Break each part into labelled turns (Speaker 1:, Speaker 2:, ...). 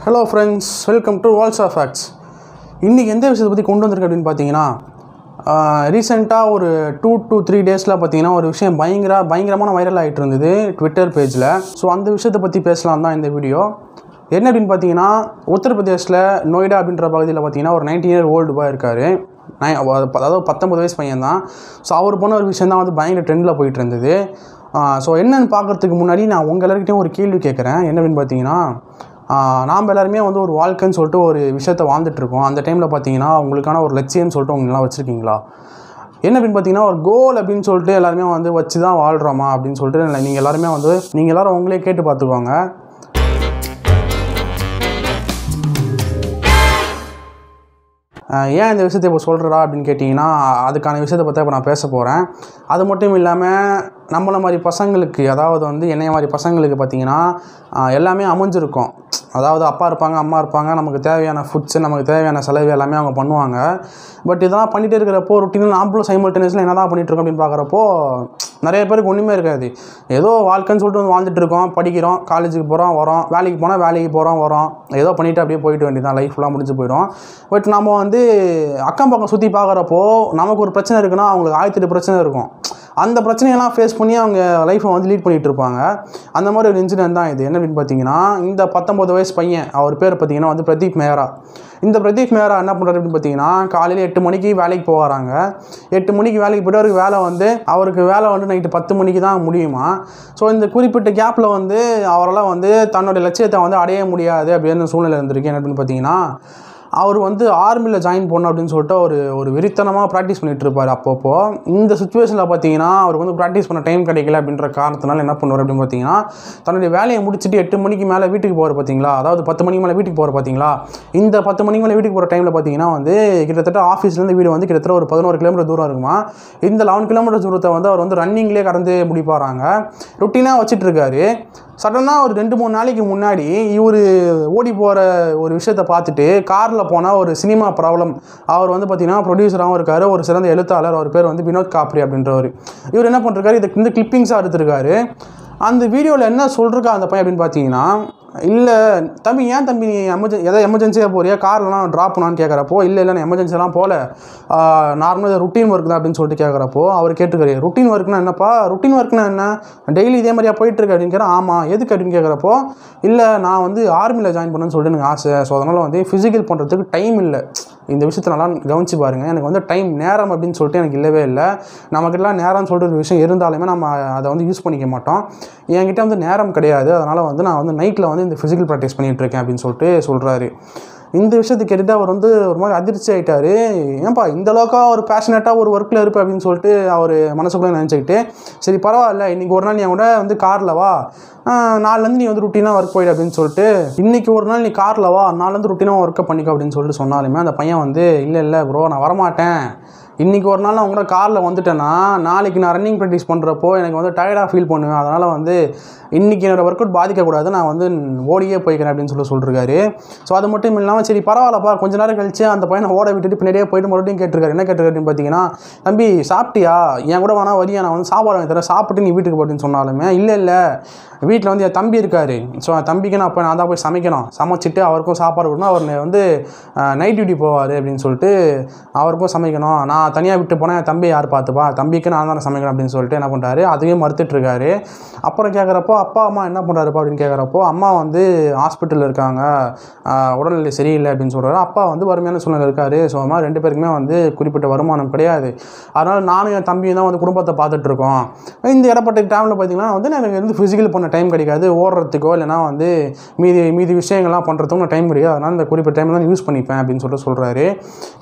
Speaker 1: Hello friends, welcome to walls of facts. இன்றைக்கி எந்த விஷயத்தை பற்றி கொண்டு வந்திருக்கு அப்படின்னு பார்த்தீங்கன்னா, ரீசெண்டாக ஒரு 2 to 3 டேஸில் பார்த்தீங்கன்னா ஒரு விஷயம் பயங்கரமான வைரல் ஆகிட்டு இருந்தது ட்விட்டர் பேஜில். ஸோ அந்த விஷயத்தை பற்றி பேசலாம் தான் இந்த வீடியோ. என்ன அப்படின்னு பார்த்தீங்கன்னா, உத்தரப்பிரதேசில் நொய்டா அப்படின்ற பகுதியில் பார்த்தீங்கன்னா ஒரு 19 year old பாய் இருக்கார். அதாவது 19 வயசு பையன் தான். ஸோ அவர் போன ஒரு விஷயம் தான் வந்து பயங்கர ட்ரெண்டில் போயிட்டு இருந்தது. ஸோ என்னென்னு பார்க்குறதுக்கு முன்னாடி நான் உங்கள் எல்லாருக்கிட்டையும் ஒரு கேள்வி கேட்குறேன். என்ன அப்படின்னு பார்த்தீங்கன்னா, நாம் எல்லாருமே வந்து ஒரு வாழ்க்கைன்னு சொல்லிட்டு ஒரு விஷயத்தை வாழ்ந்துட்டுருக்கோம். அந்த டைமில் பார்த்தீங்கன்னா உங்களுக்கான ஒரு லட்சியம்னு சொல்லிட்டு உங்களெலாம் வச்சுருக்கீங்களா? என்ன அப்படின்னு பார்த்தீங்கன்னா, ஒரு கோல் அப்படின்னு சொல்லிட்டு எல்லாருமே வந்து வச்சு தான் வாழ்கிறோமா அப்படின்னு சொல்லிட்டு நீங்கள் எல்லோரும் உங்களே கேட்டு பார்த்துக்கோங்க. ஏன் இந்த விஷயத்தை இப்போ சொல்கிறா அப்படின்னு கேட்டிங்கன்னா, அதுக்கான விஷயத்தை பற்றி இப்போ நான் பேச போகிறேன். அது மட்டும் இல்லாமல் நம்மளை மாதிரி பசங்களுக்கு, அதாவது வந்து என்னைய மாதிரி பசங்களுக்கு பார்த்திங்கன்னா எல்லாமே அமைஞ்சிருக்கும். அதாவது அப்பா இருப்பாங்க, அம்மா இருப்பாங்க, நமக்கு தேவையான ஃபுட்ஸு, நமக்கு தேவையான செலவு எல்லாமே அவங்க பண்ணுவாங்க. பட் இதெல்லாம் பண்ணிகிட்டே இருக்கிறப்போ ரொட்டீனில் நாம்பளும் சைமல்டேனியஸில் என்ன தான் பண்ணிகிட்ருக்கோம் அப்படின்னு பார்க்குறப்போ நிறைய பேருக்கு ஒன்றுமே இருக்காது. ஏதோ வாழ்க்கைன்னு சொல்லிட்டு வந்து வாழ்ந்துட்டு இருக்கோம், படிக்கிறோம், காலேஜுக்கு போகிறோம், வரோம், வேலைக்கு போனால் வேலைக்கு போகிறோம், வரோம், ஏதோ பண்ணிவிட்டு அப்படியே போயிட்டு வேண்டியதான், லைஃப் ஃபுல்லாக முடிஞ்சு போயிடும். பட் நம்ம வந்து அக்கம் பக்கம் சுற்றி பார்க்குறப்போ நமக்கு ஒரு பிரச்சனை இருக்குன்னா அவங்களுக்கு 1008 பிரச்சனை இருக்கும். அந்த பிரச்சனையெல்லாம் ஃபேஸ் பண்ணி அவங்க லைஃப்பை வந்து லீட் பண்ணிகிட்டு இருப்பாங்க. அந்த மாதிரி ஒரு இன்சிடென்ட் தான் இது. என்ன அப்படின்னு பார்த்தீங்கன்னா, இந்த 19 வயசு பையன், அவர் பேர் பார்த்தீங்கன்னா வந்து பிரதீப் மேரா. இந்த பிரதீப் மேரா என்ன பண்ணுறாரு அப்படின்னு பார்த்தீங்கன்னா, காலையில் 8 மணிக்கு வேலைக்கு போகிறாங்க. 8 மணிக்கு வேலைக்கு போய்ட்டு அவருக்கு வேலை வந்து நைட்டு 10 மணிக்கு தான் முடியுமா. ஸோ இந்த குறிப்பிட்ட கேப்பில் வந்து அவரால் வந்து தன்னுடைய லட்சியத்தை வந்து அடைய முடியாது அப்படின்னு சூழ்நிலை இருந்திருக்கு. என்ன அப்படின்னு பார்த்தீங்கன்னா, அவர் வந்து ஆர்மியில் ஜாயின் பண்ணணும் அப்படின்னு சொல்லிட்டு ஒரு வெறித்தனமாக ப்ராக்டிஸ் பண்ணிகிட்டு இருப்பார். அப்பப்போ இந்த சுச்சுவேஷனில் பார்த்தீங்கன்னா அவருக்கு வந்து ப்ராக்டிஸ் பண்ண டைம் கிடைக்கல அப்படின்ற காரணத்தினால என்ன பண்ணுவார் அப்படின்னு பார்த்தீங்கன்னா, தன்னுடைய வேலையை முடிச்சுட்டு 8 மணிக்கு மேலே வீட்டுக்கு போகிற பார்த்தீங்களா, அதாவது 10 மணிக்கு மேலே வீட்டுக்கு போகிற பார்த்தீங்களா, இந்த 10 மணிக்கு மேலே வீட்டுக்கு போகிற டைமில் பார்த்தீங்கன்னா வந்து கிட்டத்தட்ட ஆஃபீஸ்லேருந்து வீடு வந்து கிட்டத்தட்ட ஒரு 11 கிலோமீட்டர் தூரம் இருக்குமா. இந்த 11 கிலோமீட்டர் தூரத்தை வந்து அவர் வந்து ரன்னிங்லேயே கடந்து முடிப்பாராங்க. ரொட்டீனாக வச்சுட்டு இருக்காரு. சடனாக ஒரு 2-3 நாளைக்கு முன்னாடி இவர் ஓடி போகிற ஒரு விஷயத்தை பார்த்துட்டு காரில் போனால் ஒரு சினிமா ப்ராப்ளம், அவர் வந்து பார்த்திங்கன்னா ப்ரொடியூசராகவும் இருக்கார், ஒரு சிறந்த எழுத்தாளர், அவர் பேர் வந்து வினோத் காப்ரி அப்படின்றவர். இவர் என்ன பண்ணுறாரு, இதுக்கு இந்த கிளிப்பிங்ஸாக எடுத்துருக்காரு. அந்த வீடியோவில் என்ன சொல்லிருக்கா அந்த பையன் அப்படின்னு பார்த்தீங்கன்னா, இல்லை தம்பி, ஏன் தம்பி நீ எதாவது எமர்ஜென்சியாக போறியா, கார்லாம் ட்ராப் பண்ணான்னு கேட்குறப்போ, இல்லை நான் எமர்ஜென்சியெல்லாம் போகல, நார்மலாக ருட்டீன் ஒர்க் தான் அப்படின்னு சொல்லிட்டு கேட்குறப்போ அவர் கேட்டுக்காரு, ருட்டீன் ஒர்க்னா என்னப்பா, ருட்டீன் ஒர்க்னா என்ன, டெய்லி இதே மாதிரியா போயிட்டுருக்கு அப்படின்னு கேட்குறேன். ஆமாம், எதுக்கு அப்படின்னு கேட்குறப்போ, இல்லை நான் வந்து ஆர்மியில் ஜாயின் பண்ணணும்னு சொல்லிட்டு எனக்கு ஆசை, ஸோ அதனால் வந்து ஃபிசிக்கல் பண்ணுறதுக்கு டைம் இல்லை. இந்த விஷயத்தை நல்லா கவனித்து பாருங்கள், எனக்கு வந்து நேரம் அப்படின்னு சொல்லிட்டு எனக்கு இல்லவே இல்லை. நமக்கிட்டலாம் நேரம்னு சொல்லிட்டு ஒரு விஷயம் இருந்தாலுமே நம்ம அதை வந்து யூஸ் பண்ணிக்க மாட்டோம். என்கிட்ட வந்து நேரம் கிடையாது, அதனால் வந்து நான் வந்து நைட்டில் வந்து இந்த ஃபிசிக்கல் ப்ராக்டிஸ் பண்ணிகிட்ருக்கேன் அப்படின்னு சொல்லிட்டு சொல்கிறாரு. இந்த விஷயத்தை கேட்டுட்டு அவர் வந்து ஒரு மாதிரி அதிர்ச்சி ஆகிட்டார். ஏன்ப்பா இந்த அளவுக்கு ஒரு பேஷனேட்டாக ஒரு ஒர்க்கில் இருப்பேன் அப்படின்னு சொல்லிட்டு அவர் மனசுக்குள்ளே நினச்சிக்கிட்டு, சரி பரவாயில்ல, இன்றைக்கி ஒரு நாள் நீ கூட வந்து காரில் வா, நாலுலேருந்து நீ வந்து ருட்டீனாக ஒர்க் போயிடு அப்படின்னு சொல்லிட்டு, இன்றைக்கி ஒரு நாள் நீ காரில் வா, நாலுலேருந்து ருட்டீனாக ஒர்க்கை பண்ணிக்கோ அப்படின்னு சொல்லிட்டு சொன்னாலுமே அந்த பையன் வந்து இல்லை ப்ரோ, நான் வரமாட்டேன், இன்றைக்கி ஒரு நாள் நான் உங்களோட காரில் வந்துட்டேன்னா நாளைக்கு நான் ரன்னிங் ப்ராக்டிஸ் பண்ணுறப்போ எனக்கு வந்து டயர்டாக ஃபீல் பண்ணுவேன், அதனால் வந்து இன்றைக்கி என்னோடய ஒர்க் அவுட் பாதிக்கக்கூடாது, நான் வந்து ஓடியே போய்க்கிறேன் அப்படின்னு சொல்லிருக்காரு. ஸோ அது மட்டும் இல்லாமல் சரி பரவாயில்லப்பா, கொஞ்ச நேரம் கழிச்சு அந்த பையனை ஓட விட்டுட்டு பின்னாடியே போயிட்டு மறுபடியும் கேட்டிருக்காரு. என்ன கேட்டிருக்காரு அப்படின்னு பார்த்தீங்கன்னா, தம்பி சாப்பிட்டியா, என் கூட வேணா வரியா, நான் வந்து சாப்பாடு வாங்கி தரேன், சாப்பிட்டு நீ வீட்டுக்கு போட்டுன்னு சொன்னாலுமே இல்லை வீட்டில் வந்து என் தம்பி இருக்கார், ஸோ என் தம்பிக்கு நான் தான் போய் சமைக்கணும், சமைச்சிட்டு அவருக்கும் சாப்பாடு கொடுக்கணும், அவர் வந்து நைட் டியூட்டி போவார் அப்படின்னு சொல்லிட்டு அவருக்கும் சமைக்கணும், நான் தனியாக விட்டு போனால் என் தம்பி யார் பார்த்துப்பா, தம்பிக்கு நான் தானே சமைக்கணும் அப்படின்னு சொல்லிட்டு என்ன பண்ணுறாரு, அதையும் மறுத்துட்ருக்காரு. அப்புறம் கேட்குறப்போ அப்பா அம்மா என்ன பண்ணுறாருப்பா அப்படின்னு கேட்குறப்போ, அம்மா வந்து ஹாஸ்பிட்டலில் இருக்காங்க, உடல்நிலை சரியில்லை அப்படின்னு சொல்கிறாரு. அப்பா வந்து வறுமையான சூழ்நிலை இருக்கார். ஸோ அது மாதிரி 2 பேருக்குமே வந்து குறிப்பிட்ட வருமானம் கிடையாது. அதனால் நானும் என் தம்பியும் தான் வந்து குடும்பத்தை பார்த்துட்ருக்கோம். இந்த இடப்பட்ட டைமில் பார்த்திங்கன்னா வந்து எனக்கு வந்து ஃபிசிக்கல் பண்ண டைம் கிடைக்காது, ஓடுறதுக்கோ இல்லைனா வந்து மீதி விஷயங்கள்லாம் பண்ணுறதுக்கும் டைம் கிடையாது, அதனால் இந்த குறிப்பிட்ட டைம் தான் யூஸ் பண்ணிப்பேன் அப்படின்னு சொல்கிறாரு.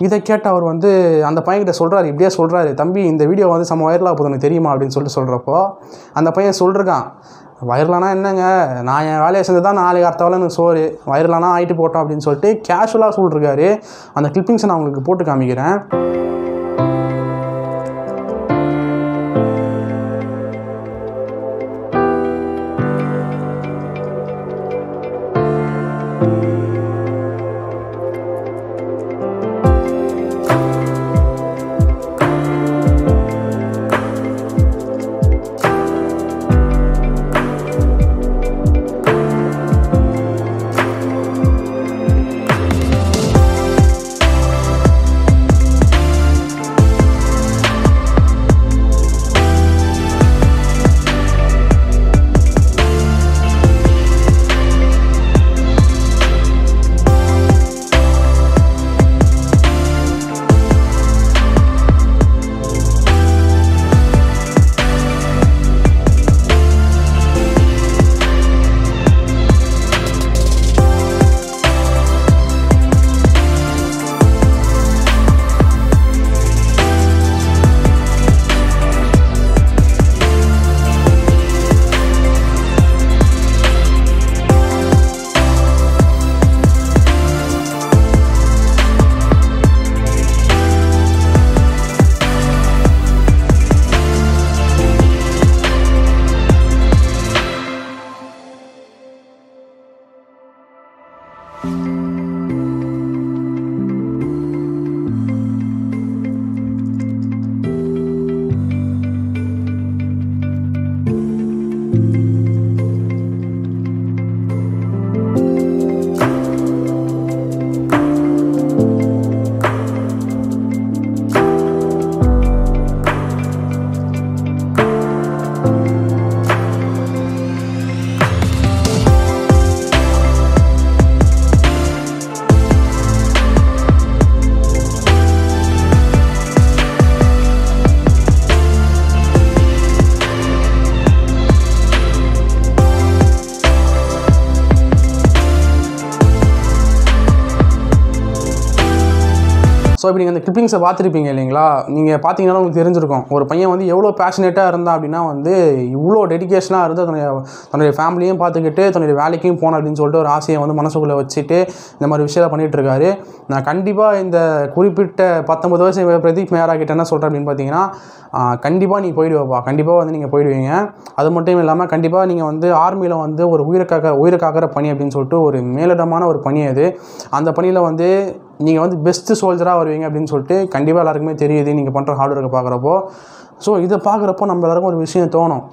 Speaker 1: இதை கேட்டு அவர் வந்து அந்த பையன்கிட்ட சொல்கிறாரு, இப்படியே சொல்கிறாரு, தம்பி இந்த வீடியோ வந்து செம்ம வைரலாக போகுது எனக்கு தெரியுமா அப்படின்னு சொல்கிறப்போ அந்த பையன் சொல்லிருக்கான், வைரலானா என்னங்க, நான் என் வேலையை செஞ்சு தான் நாளைக்கு அடுத்த வேலை எனக்கு சோறு, வைரலானா ஆகிட்டு போட்டோம் அப்படின்னு சொல்லிட்டு கேஷுவலாக சொல்லிருக்காரு. அந்த கிளிப்பிங்ஸை நான் உங்களுக்கு போட்டு காமிக்கிறேன். ஸோ இப்போ நீங்கள் அந்த கிளிப்பிங்ஸை பார்த்துருப்பீங்க இல்லைங்களா? நீங்கள் பார்த்தீங்கன்னா உங்களுக்கு தெரிஞ்சிருக்கும் ஒரு பையன் வந்து எவ்வளோ பேஷனேட்டாக இருந்தால் அப்படின்னா வந்து இவ்வளோ டெடிக்கேஷனாக இருந்து தன்னுடைய ஃபேமிலியும் பார்த்துக்கிட்டு தன்னுடைய வேலைக்கும் போனோம் அப்படின்னு சொல்லிட்டு ஒரு ஆசையை வந்து மனசுக்குள்ளே வச்சுட்டு இந்த மாதிரி விஷயத்தை பண்ணிகிட்ருக்காரு. நான் கண்டிப்பாக இந்த குறிப்பிட்ட 19 வயசு பிரதீப் மேரா கிட்ட என்ன சொல்கிறேன் அப்படின்னு பார்த்தீங்கன்னா, கண்டிப்பாக நீ போயிடுவாப்பா, கண்டிப்பாக வந்து நீங்கள் போயிடுவீங்க. அது மட்டும் இல்லாமல் கண்டிப்பாக நீங்கள் வந்து ஆர்மியில் வந்து ஒரு உயிரை காக்கிற பணி அப்படின்னு சொல்லிட்டு ஒரு மேலிடமான ஒரு பணி அது. அந்த பணியில் வந்து நீங்கள் வந்து பெஸ்ட்டு சோல்ஜராக வருவீங்க அப்படின்னு சொல்லிட்டு கண்டிப்பாக எல்லாருக்குமே தெரியுது நீங்கள் பண்ணுற ஹார்ட் ஒர்க்கை பார்க்குறப்போ. ஸோ இதை பார்க்குறப்போ நம்ம எல்லாருக்கும் ஒரு விஷயம் தோணும்,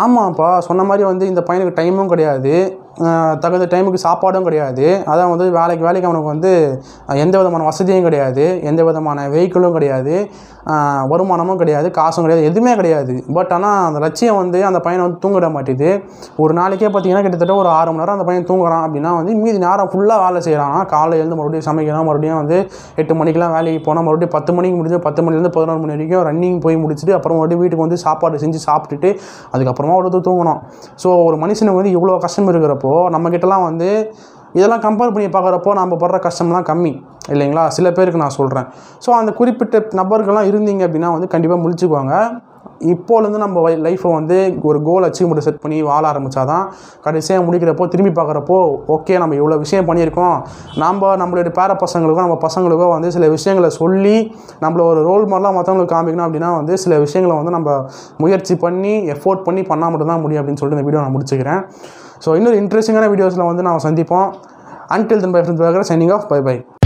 Speaker 1: ஆமாப்பா சொன்ன மாதிரி வந்து இந்த பையனுக்கு டைமும் கிடையாது, தகுந்த டைமுக்கு சாப்பாடும் கிடையாது, அதான் வந்து வேலைக்கு அவனுக்கு வந்து எந்த விதமான வசதியும் கிடையாது, எந்த விதமான வெஹிக்கிளும் கிடையாது, வருமானமும் கிடையாது, காசும் கிடையாது, எதுவுமே கிடையாது. பட் ஆனால் அந்த லட்சியம் வந்து அந்த பையனை வந்து தூங்கிட மாட்டேது. ஒரு நாளைக்கே பார்த்தீங்கன்னா கிட்டத்தட்ட ஒரு 6 மணி நேரம் அந்த பையன் தூங்குறான் அப்படின்னா வந்து மீதி நேரம் ஃபுல்லாக வேலை செய்கிறான்னா, காலையில் எழுந்து மறுபடியும் சமைக்கணும், மறுபடியும் வந்து 8 மணிக்கெலாம் வேலைக்கு போனால் மறுபடியும் 10 மணிக்கு முடிஞ்சு 10 மணிலேருந்து 11 மணி வரைக்கும் ரன்னிங் போய் முடிச்சுட்டு அப்புறம் மறுபடியும் வீட்டுக்கு வந்து சாப்பாடு செஞ்சு சாப்பிட்டுட்டு அதுக்கப்புறமா அவ்வளோ தூங்கணும். ஸோ ஒரு மனுஷனுக்கு வந்து இவ்வளோ கஷ்டம் இருக்கிறப்போ நம்மக்கிட்டலாம் வந்து இதெல்லாம் கம்பேர் பண்ணி பார்க்குறப்போ நம்ம படுற கஷ்டம்லாம் கம்மி இல்லைங்களா? சில பேருக்கு நான் சொல்கிறேன். ஸோ அந்த குறிப்பிட்ட நபர்கள்லாம் இருந்தீங்க அப்படின்னா வந்து கண்டிப்பாக முழிச்சுக்குவாங்க. இப்போலேருந்து நம்ம லைஃப்பை வந்து ஒரு கோல் அச்சீவ்மெண்ட்டை செட் பண்ணி வாழ ஆரம்பித்தா தான் கடைசியாக முடிக்கிறப்போ திரும்பி பார்க்குறப்போ ஓகே நம்ம இவ்வளோ விஷயம் பண்ணியிருக்கோம், நம்மளுடைய பேர பசங்களுக்கோ நம்ம பசங்களுக்கோ வந்து சில விஷயங்களை சொல்லி நம்மள ஒரு ரோல் மாடலாக மற்றவங்களுக்கு காமிக்கணும் அப்படின்னா வந்து சில விஷயங்களை வந்து நம்ம முயற்சி பண்ணி எஃபோர்ட் பண்ணி பண்ணால் மட்டும்தான் முடியும் அப்படின்னு சொல்லிட்டு இந்த வீடியோ நான் முடிச்சுக்கிறேன். ஸோ இன்னொரு இன்ட்ரெஸ்டிங்கான வீடியோஸில் வந்து நான் சந்திப்போம். Until then, bye friends, signing off. Bye bye.